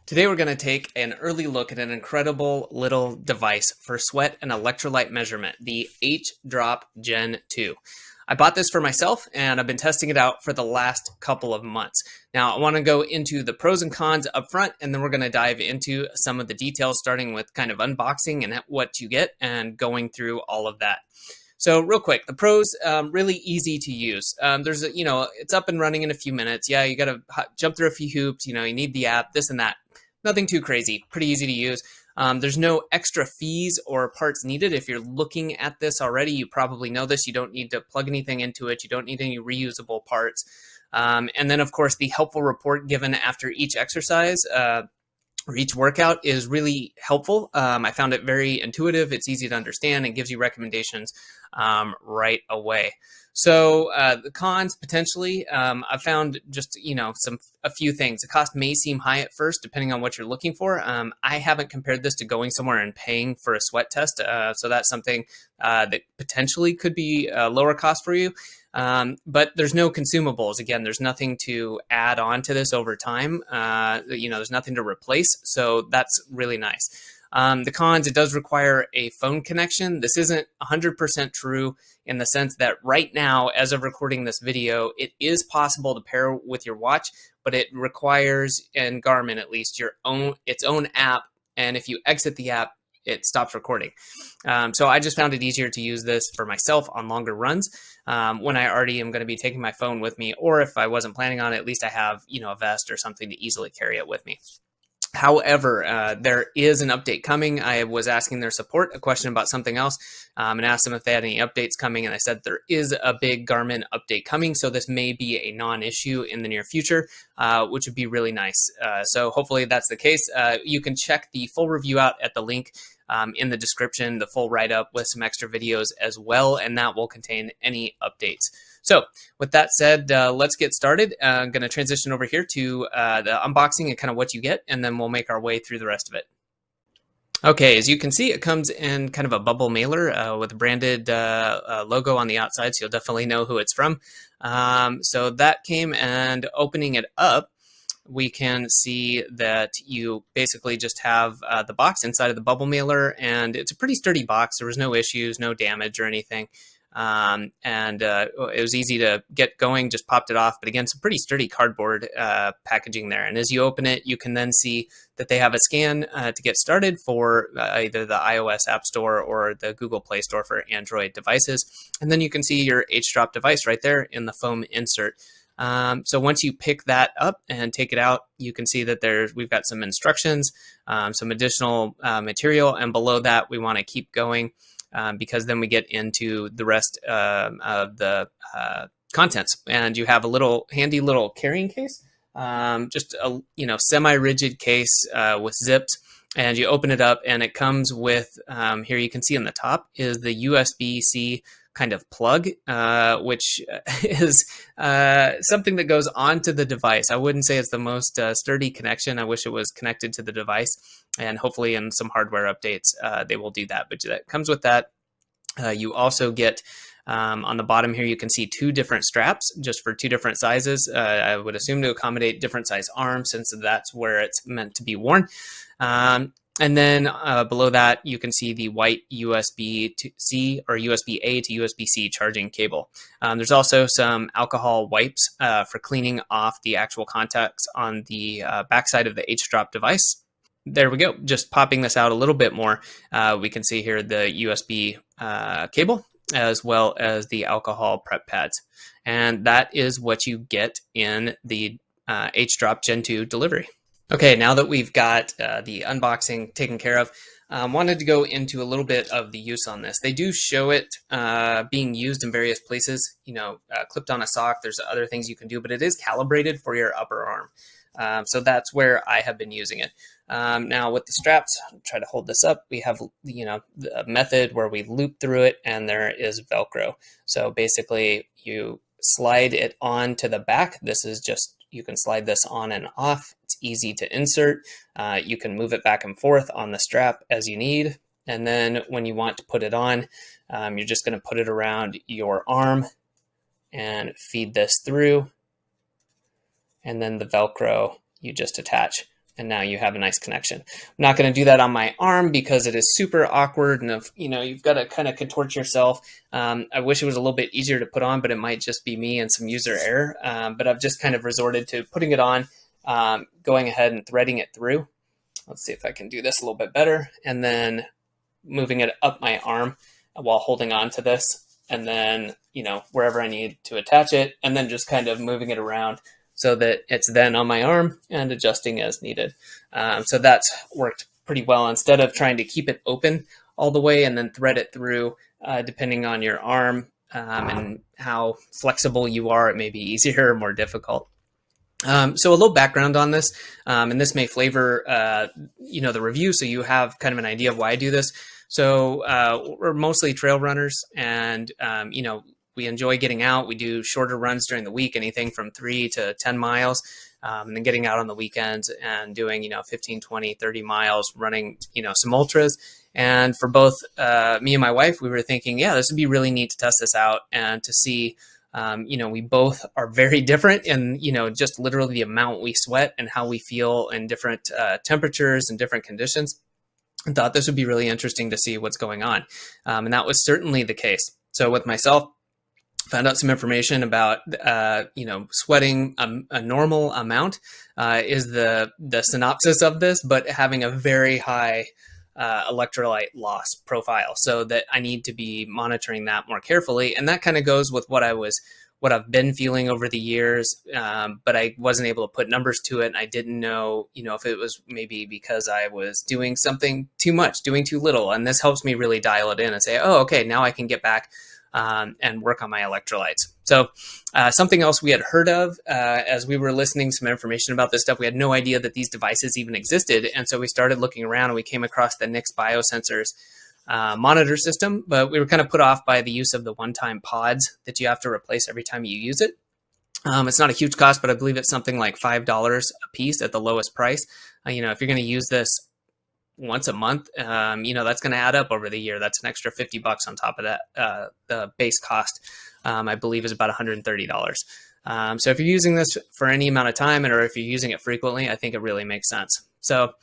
Today we're going to take an early look at an incredible little device for sweat and electrolyte measurement, the hDrop Gen 2. I bought this for myself and I've been testing it out for the last couple of months. Now I want to go into the pros and cons up front, and then we're going to dive into some of the details, starting with kind of unboxing and what you get and going through all of that. So real quick, the pros, really easy to use. It's up and running in a few minutes. Yeah, you got to jump through a few hoops. You need the app, this and that. Nothing too crazy, pretty easy to use. There's no extra fees or parts needed. If you're looking at this already, you probably know this. You don't need to plug anything into it. You don't need any reusable parts. And then, of course, the helpful report given after each exercise or each workout is really helpful. I found it very intuitive. It's easy to understand and gives you recommendations right away. So the cons potentially, I found just a few things. The cost may seem high at first, depending on what you're looking for. I haven't compared this to going somewhere and paying for a sweat test, so that's something that potentially could be a lower cost for you. But there's no consumables. Again, there's nothing to add on to this over time. There's nothing to replace, so that's really nice. The cons, it does require a phone connection. This isn't 100% true in the sense that right now, as of recording this video, it is possible to pair with your watch, but it requires, in Garmin at least, its own app. And if you exit the app, it stops recording. So I just found it easier to use this for myself on longer runs when I already am going to be taking my phone with me, or if I wasn't planning on it, at least I have a vest or something to easily carry it with me. However, there is an update coming. I was asking their support a question about something else and asked them if they had any updates coming, and I said there is a big Garmin update coming, so this may be a non-issue in the near future, which would be really nice. So hopefully that's the case. You can check the full review out at the link in the description, the full write-up with some extra videos as well, and that will contain any updates. So with that said, let's get started. I'm going to transition over here to the unboxing and kind of what you get, and then we'll make our way through the rest of it. Okay, as you can see, it comes in kind of a bubble mailer with a branded logo on the outside, so you'll definitely know who it's from. So that came, and opening it up, we can see that you basically just have the box inside of the bubble mailer, and it's a pretty sturdy box. There was no issues, no damage or anything. It was easy to get going, just popped it off. But again, some pretty sturdy cardboard packaging there. And as you open it, you can then see that they have a scan to get started for either the iOS App Store or the Google Play Store for Android devices. And then you can see your hDrop device right there in the foam insert. So once you pick that up and take it out, you can see that we've got some instructions, some additional material, and below that we want to keep going because then we get into the rest of the contents. And you have a handy little carrying case, just a semi-rigid case with zips. And you open it up, and it comes with here you can see on the top is the USB-C kind of plug, which is something that goes onto the device. I wouldn't say it's the most sturdy connection. I wish it was connected to the device, and hopefully in some hardware updates they will do that. But that comes with that. You also get on the bottom here, you can see two different straps just for two different sizes. I would assume to accommodate different size arms, since that's where it's meant to be worn. And then below that, you can see the white USB-C or USB-A to USB-C charging cable. There's also some alcohol wipes for cleaning off the actual contacts on the backside of the hDrop device. There we go. Just popping this out a little bit more, we can see here the USB cable as well as the alcohol prep pads. And that is what you get in the hDrop Gen 2 delivery. Okay, now that we've got the unboxing taken care of, wanted to go into a little bit of the use on this. They do show it being used in various places, clipped on a sock. There's other things you can do, but it is calibrated for your upper arm. So that's where I have been using it. Now with the straps, I'll try to hold this up. We have, the method where we loop through it, and there is Velcro. So basically you slide it on to the back. This is just, you can slide this on and off. It's easy to insert. You can move it back and forth on the strap as you need. And then when you want to put it on, you're just going to put it around your arm and feed this through. And then the Velcro you just attach. and now you have a nice connection. I'm not going to do that on my arm because it is super awkward, and if, you've got to kind of contort yourself. I wish it was a little bit easier to put on, but it might just be me and some user error. But I've just kind of resorted to putting it on, going ahead and threading it through. Let's see if I can do this a little bit better, and then moving it up my arm while holding on to this, and then, wherever I need to attach it, and then just kind of moving it around so that it's then on my arm and adjusting as needed. So that's worked pretty well. Instead of trying to keep it open all the way and then thread it through, depending on your arm and how flexible you are, it may be easier or more difficult. So a little background on this, and this may flavor, the review, so you have kind of an idea of why I do this. So we're mostly trail runners, and we enjoy getting out. We do shorter runs during the week, anything from 3 to 10 miles, and then getting out on the weekends and doing, 15, 20, 30 miles, running, some ultras. And for both me and my wife, we were thinking, yeah, this would be really neat to test this out and to see, we both are very different in, just literally the amount we sweat and how we feel in different temperatures and different conditions. I thought this would be really interesting to see what's going on. And that was certainly the case. So with myself, found out some information about, sweating a normal amount is the synopsis of this, but having a very high electrolyte loss profile, so that I need to be monitoring that more carefully. And that kind of goes with what I've been feeling over the years, but I wasn't able to put numbers to it. And I didn't know, if it was maybe because I was doing something too much, doing too little. And this helps me really dial it in and say, oh, okay, now I can get back and work on my electrolytes. So something else we had heard of as we were listening some information about this stuff, we had no idea that these devices even existed. And so we started looking around and we came across the Nix Biosensors monitor system, but we were kind of put off by the use of the one-time pods that you have to replace every time you use it. It's not a huge cost, but I believe it's something like $5 a piece at the lowest price. If you're going to use this once a month, that's going to add up over the year. That's an extra $50 on top of that. The base cost, I believe, is about $130. So if you're using this for any amount of time, or if you're using it frequently, I think it really makes sense. So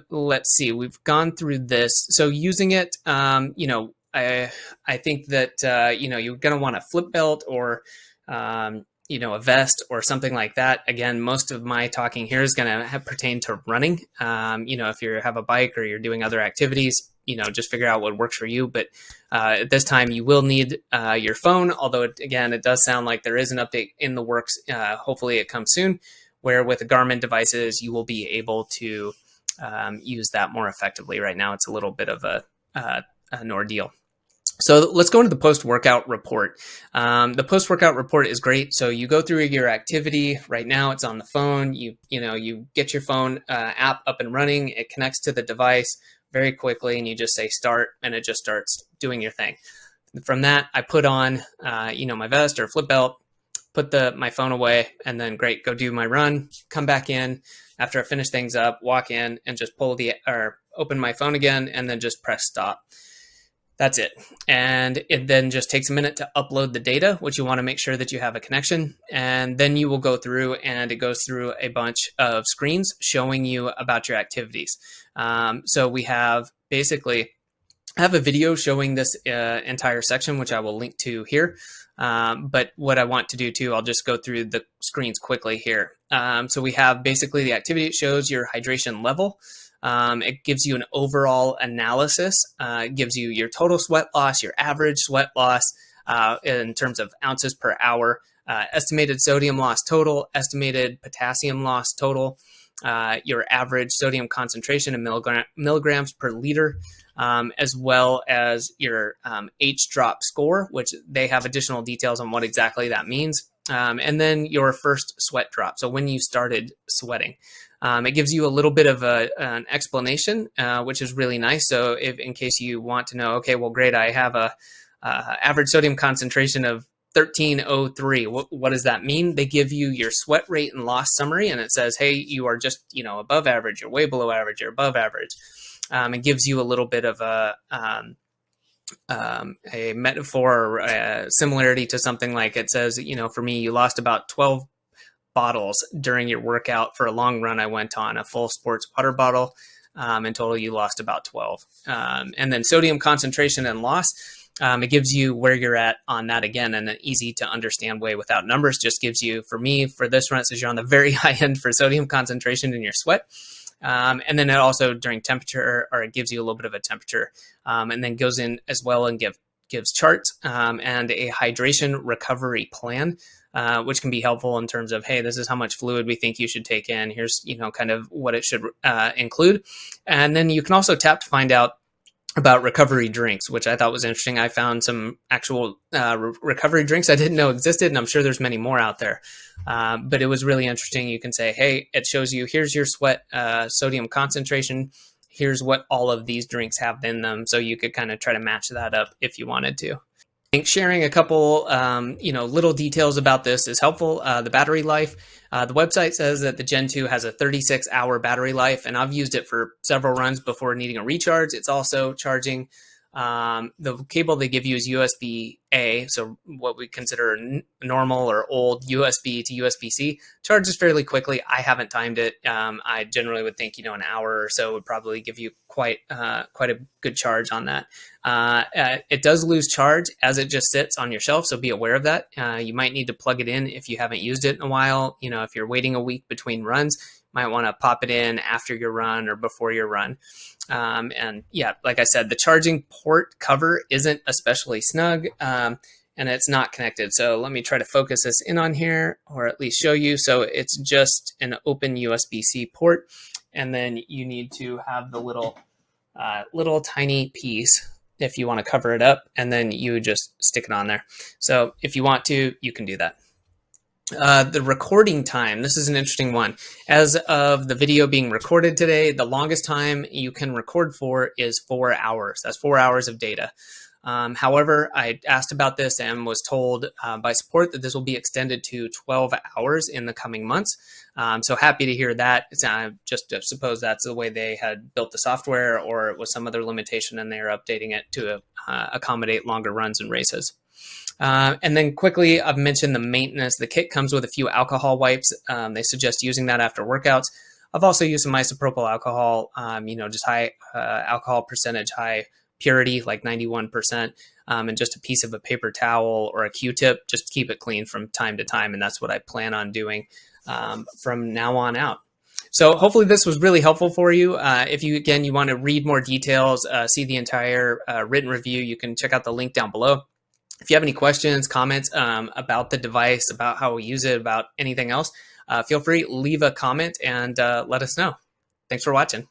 let's see, we've gone through this. So using it, I think that, you're going to want a flip belt or, a vest or something like that. Again, most of my talking here is going to pertain to running. If you have a bike or you're doing other activities, just figure out what works for you. But at this time, you will need your phone, although, it does sound like there is an update in the works. Hopefully it comes soon, where with the Garmin devices, you will be able to use that more effectively. Right now, it's a little bit of an ordeal. So let's go into the post-workout report. The post-workout report is great. So you go through your activity. Right now, it's on the phone. You get your phone app up and running. It connects to the device very quickly, and you just say start, and it just starts doing your thing. From that, I put on my vest or flip belt, put my phone away, and then great, go do my run. Come back in after I finish things up, walk in, and just open my phone again, and then just press stop. That's it. And it then just takes a minute to upload the data, which you want to make sure that you have a connection. And then you will go through, and it goes through a bunch of screens showing you about your activities. So we have basically, I have a video showing this entire section, which I will link to here. But what I want to do too, I'll just go through the screens quickly here. So we have basically the activity. It shows your hydration level. It gives you an overall analysis. It gives you your total sweat loss, your average sweat loss in terms of ounces per hour, estimated sodium loss total, estimated potassium loss total, your average sodium concentration in milligrams per liter, as well as your hDrop score, which they have additional details on what exactly that means. And then your first sweat drop. So when you started sweating. It gives you a little bit of an explanation, which is really nice. So in case you want to know, okay, well, great, I have a average sodium concentration of 1303. What does that mean? They give you your sweat rate and loss summary, and it says, hey, you are just above average, you're way below average, you're above average. It gives you a little bit of a metaphor or a similarity to something like it says, for me, you lost about 12 bottles during your workout. For a long run, I went on a full sports water bottle. In total, you lost about 12. And then sodium concentration and loss. It gives you where you're at on that again in an easy to understand way without numbers. Just gives you, for me, for this run, it says you're on the very high end for sodium concentration in your sweat. And then it also during temperature, or it gives you a little bit of a temperature, and then goes in as well and gives charts and a hydration recovery plan, which can be helpful in terms of, hey, this is how much fluid we think you should take in. Here's, kind of what it should include. And then you can also tap to find out about recovery drinks, which I thought was interesting. I found some actual recovery drinks I didn't know existed, and I'm sure there's many more out there. But it was really interesting. You can say, hey, it shows you, here's your sweat sodium concentration. Here's what all of these drinks have in them. So you could kind of try to match that up if you wanted to. I think sharing a couple, little details about this is helpful. The battery life, the website says that the Gen 2 has a 36-hour battery life, and I've used it for several runs before needing a recharge. It's also charging. The cable they give you is USB-A, so what we consider normal or old USB to USB-C. Charges fairly quickly. I haven't timed it. I generally would think, an hour or so would probably give you quite a good charge on that. It does lose charge as it just sits on your shelf, so be aware of that. You might need to plug it in if you haven't used it in a while. If you're waiting a week between runs, might want to pop it in after your run or before your run. And yeah, like I said, the charging port cover isn't especially snug, and it's not connected. So let me try to focus this in on here, or at least show you. So it's just an open USB-C port, and then you need to have the little tiny piece if you want to cover it up, and then you just stick it on there. So if you want to, you can do that. The recording time, this is an interesting one. As of the video being recorded today, the longest time you can record for is 4 hours. That's 4 hours of data. However, I asked about this and was told by support that this will be extended to 12 hours in the coming months. So happy to hear that. Just suppose that's the way they had built the software, or it was some other limitation and they're updating it to accommodate longer runs and races. And then quickly, I've mentioned the maintenance. The kit comes with a few alcohol wipes. They suggest using that after workouts. I've also used some isopropyl alcohol, just high alcohol percentage, high purity, like 91%, and just a piece of a paper towel or a Q-tip, just to keep it clean from time to time. And that's what I plan on doing from now on out. So hopefully this was really helpful for you. If you want to read more details, see the entire written review, you can check out the link down below. If you have any questions, comments about the device, about how we use it, about anything else, feel free, leave a comment and let us know. Thanks for watching.